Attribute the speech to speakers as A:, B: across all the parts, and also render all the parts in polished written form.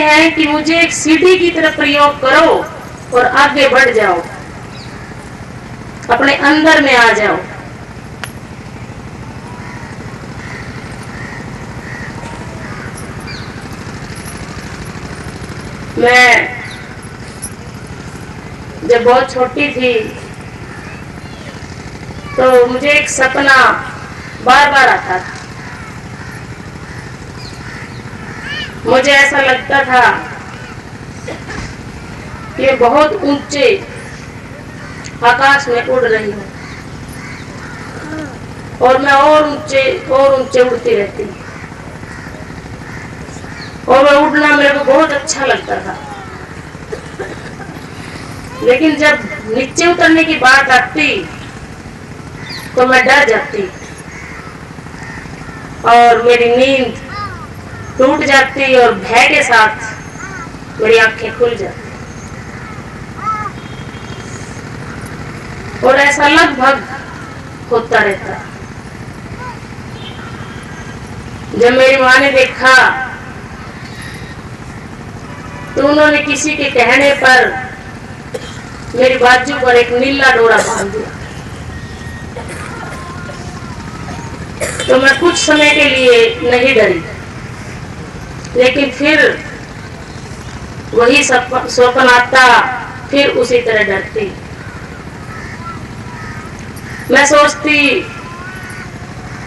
A: हैं कि मुझे एक सीढ़ी की तरह प्रयोग करो और आगे बढ़ जाओ, अपने अंदर में आ जाओ। मैं जब बहुत छोटी थी तो मुझे एक सपना बार बार आता था। मुझे ऐसा लगता था कि बहुत ऊंचे आकाश में उड़ रही हूँ और मैं और ऊंचे उड़ती रहती हूँ और मैं उड़ना मेरे को बहुत अच्छा लगता था। लेकिन जब नीचे उतरने की बात आती तो मैं डर जाती और मेरी नींद टूट जाती और भय के साथ मेरी आंखें खुल जाती। और ऐसा लगभग होता रहता। जब मेरी माँ ने देखा तो उन्होंने किसी के कहने पर मेरी बाजू पर एक नीला डोरा बांध दिया। तो मैं कुछ समय के लिए नहीं डरी, लेकिन फिर वही स्वप्न आता, फिर उसी तरह डरती। मैं सोचती,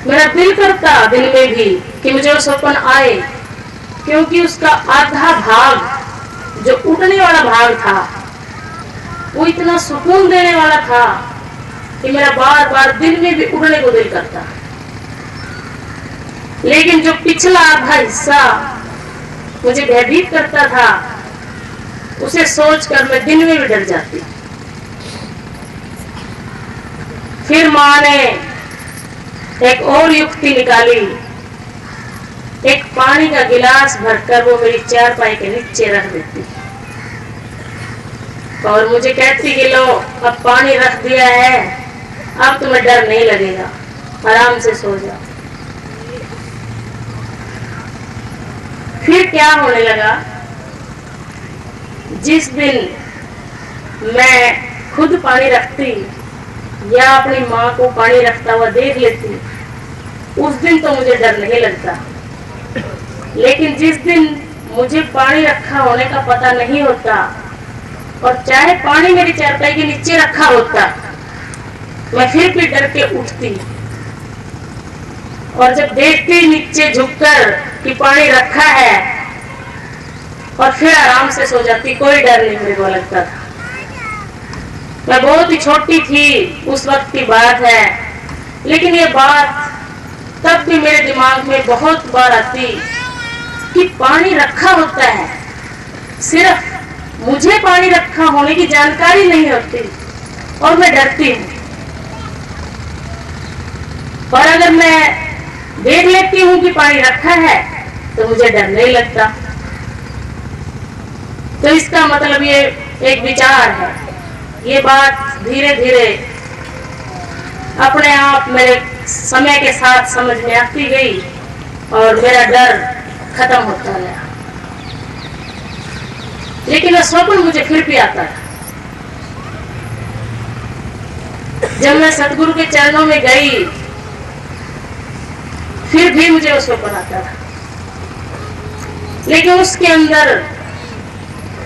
A: मेरा दिल करता दिन में भी कि मुझे वो स्वप्न आए, क्योंकि उसका आधा भाग जो उड़ने वाला भाग था वो इतना सुकून देने वाला था कि मेरा बार बार दिन में भी उड़ने को दिल करता। लेकिन जो पिछला आधा हिस्सा मुझे भयभीत करता था, उसे सोचकर मैं दिन में भी डर जाती। फिर माँ ने एक और युक्ति निकाली। एक पानी का गिलास भरकर वो मेरी चारपाई के नीचे रख देती और मुझे कहती कि लो, अब पानी रख दिया है, अब तुम्हें डर नहीं लगेगा, आराम से सो जाओ। फिर क्या होने लगा, जिस दिन मैं खुद पानी रखती या अपनी माँ को पानी रखता हुआ देख लेती, उस दिन तो मुझे डर नहीं लगता। लेकिन जिस दिन मुझे पानी रखा होने का पता नहीं होता और चाहे पानी मेरी चारपाई के नीचे रखा होता, मैं फिर भी डर के उठती और जब देखती नीचे झुककर कि पानी रखा है, और फिर आराम से सो जाती। कोई डर नहीं मेरे को लगता था। मैं बहुत ही छोटी थी, उस वक्त की बात है, लेकिन ये बात तब भी मेरे दिमाग में बहुत बार आती कि पानी रखा होता है, सिर्फ मुझे पानी रखा होने की जानकारी नहीं होती और मैं डरती हूँ। और अगर मैं देख लेती हूँ कि पानी रखा है तो मुझे डर नहीं लगता। तो इसका मतलब ये एक विचार है। ये बात धीरे धीरे अपने आप मेरे समय के साथ समझ में आती गई और मेरा डर खत्म होता गया। लेकिन वह स्वप्न मुझे फिर भी आता है। जब मैं सतगुरु के चरणों में गई, फिर भी मुझे वो स्वप्न आता था, लेकिन उसके अंदर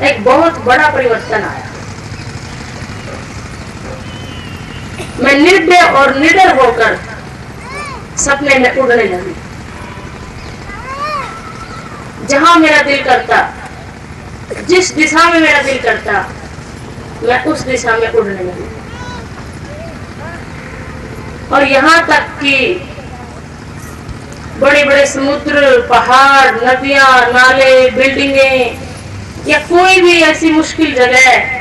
A: एक बहुत बड़ा परिवर्तन आया। मैं निर्भय और निडर होकर सपने में उड़ने लगी। जहां मेरा दिल करता, जिस दिशा में मेरा दिल करता, मैं उस दिशा में उड़ने लगी। और यहाँ तक कि बड़े बड़े समुद्र, पहाड़, नदियां, नाले, बिल्डिंगें या कोई भी ऐसी मुश्किल जगह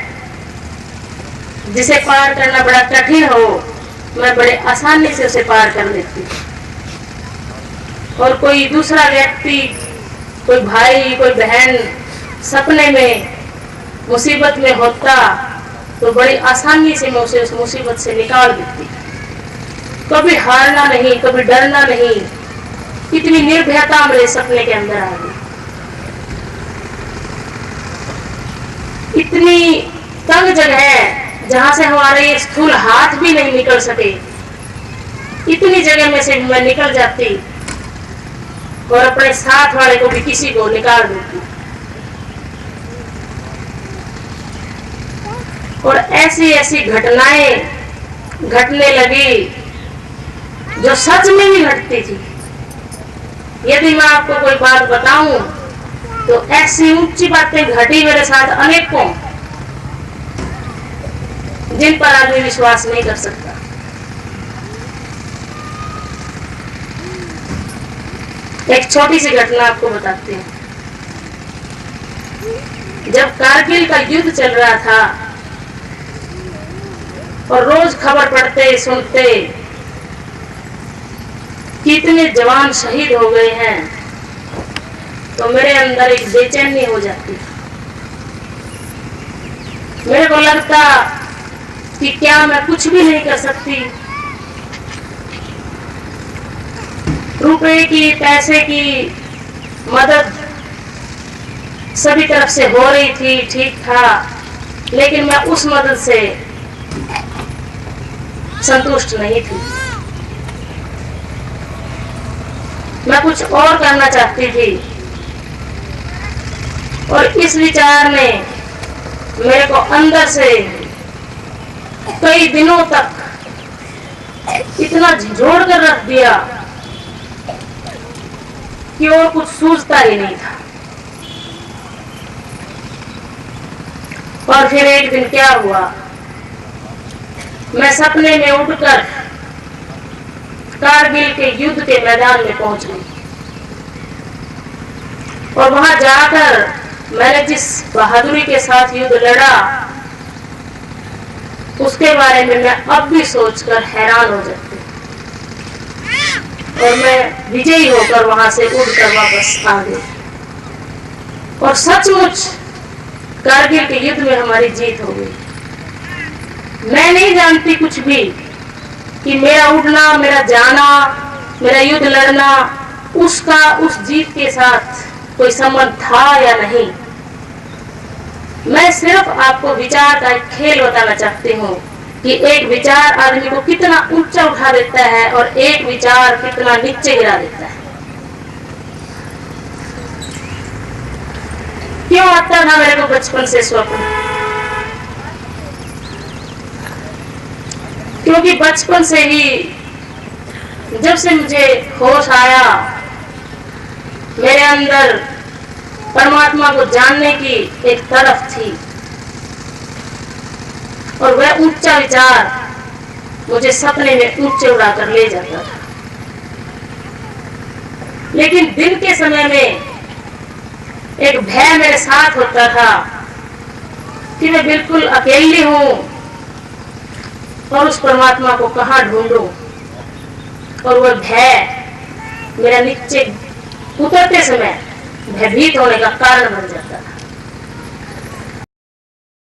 A: जिसे पार करना बड़ा कठिन हो, मैं बड़े आसानी से उसे पार कर लेती। और कोई दूसरा व्यक्ति, कोई भाई, कोई बहन सपने में मुसीबत में होता तो बड़ी आसानी से मैं उसे उस मुसीबत से निकाल देती। कभी हारना नहीं, कभी डरना नहीं, इतनी निर्भयता मेरे सपने के अंदर आ गई। इतनी तंग जगह है जहां से हमारे ये स्थूल हाथ भी नहीं निकल सके, इतनी जगह में से मैं निकल जाती और अपने साथ वाले को भी किसी को निकाल देती। और ऐसी ऐसी घटनाएं घटने लगी जो सच में ही घटती थी। यदि मैं आपको कोई बात बताऊं तो ऐसी ऊंची बातें घटी मेरे साथ अनेकों, जिन पर आदमी विश्वास नहीं कर सकता। एक छोटी सी घटना आपको बताते हैं। जब कारगिल का युद्ध चल रहा था और रोज खबर पढ़ते सुनते कि इतने जवान शहीद हो गए हैं, तो मेरे अंदर एक बेचैनी हो जाती। मेरे को लगता कि क्या मैं कुछ भी नहीं कर सकती। रुपए की, पैसे की मदद सभी तरफ से हो रही थी, ठीक था, लेकिन मैं उस मदद से संतुष्ट नहीं थी। मैं कुछ और करना चाहती थी और इस विचार ने मेरे को अंदर से कई दिनों तक इतना झिझोड़ कर रख दिया कि और कुछ सूझता ही नहीं था। और फिर एक दिन क्या हुआ, मैं सपने में उठकर कारगिल के युद्ध के मैदान में पहुंच गई और वहां जाकर मैंने जिस बहादुरी के साथ युद्ध लड़ा उसके बारे में मैं अब भी सोचकर हैरान हो जाती। और मैं विजयी होकर वहां से उड़कर वापस आ गई और सचमुच कारगिल के युद्ध में हमारी जीत हो गई। मैं नहीं जानती कुछ भी कि मेरा उड़ना, मेरा जाना, मेरा युद्ध लड़ना, उसका उस जीत के साथ कोई संबंध था या नहीं। मैं सिर्फ आपको विचार का एक खेल बताना चाहती हूँ कि एक विचार आदमी को कितना ऊंचा उठा देता है और एक विचार कितना नीचे गिरा देता है। क्यों आता था मेरे को बचपन से स्वप्न? क्योंकि बचपन से ही जब से मुझे होश आया, मेरे अंदर परमात्मा को जानने की एक तरफ थी और वह ऊंचा विचार मुझे सपने में ऊंचे उड़ाकर ले जाता था। लेकिन दिन के समय में एक भय मेरे साथ होता था कि मैं बिल्कुल अकेली हूं और उस परमात्मा को कहां ढूंढूं, और वह भय मेरा नीचे उतरते समय भयभीत होने का कारण बन जाता था।